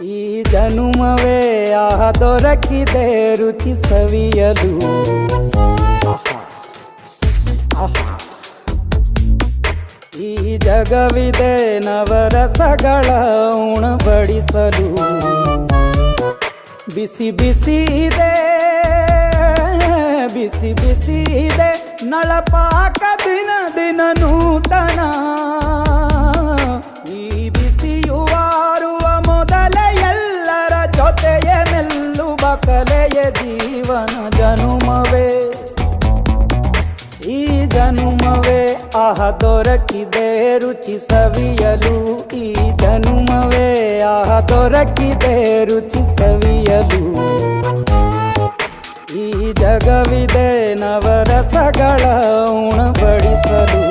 ಈ ಜನುಮವೇ ಆಹ ದೊರಕಿದೆ ರುಚಿ ಸವಿಯಲು. ಈ ಜಗವಿದೆ ನವರಸಗಳ ಉಣಬಡಿಸಲು. ಬಿಸಿ ಬಿಸಿ ಇದೆ, ಬಿಸಿ ಬಿಸಿ ಇದೆ ನಳಪಾಕ ದಿನ ದಿನ ನೂತನ. ಈ ಬಿಸಿಯುವಾರುವ ಮೊದಲೇ ಎಲ್ಲರ ಜೊತೆಯೇ ಮೆಲ್ಲುವ ಕಲೆಯ ಜೀವನ ಜನುಮವೇ. ಈ ಜನುಮವೇ ಆಹ ದೊರಕಿದೆ ರುಚಿ ಸವಿಯಲು. ಈ ಜನುಮವೇ ಆಹ ದೊರಕಿದೆ ರುಚಿ ಸವಿಯಲು. ಈ ಜಗವಿದೆ ನವರಸಗಳ ಉಣಬಡಿಸಲು.